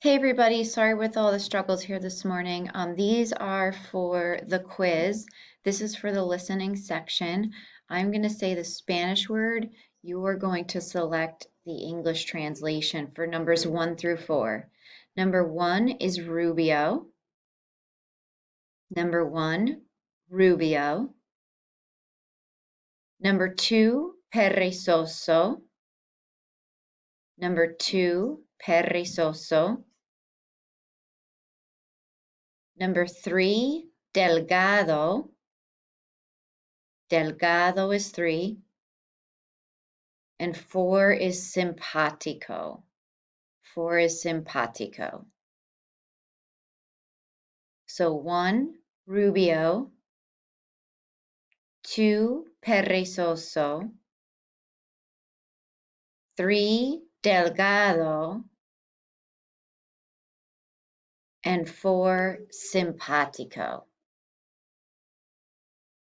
Hey everybody, sorry with all the struggles here this morning. These are for the quiz. This is for the listening section. I'm going to say the Spanish word. You are going to select the English translation for numbers 1 through 4. Number 1 is Rubio. Number 1, Rubio. Number 2, perezoso. Number 2, perezoso. Number 3, delgado. Delgado is 3. And 4 is simpático. 4 is simpático. So 1, Rubio. 2, perezoso. 3, delgado. And 4, simpático.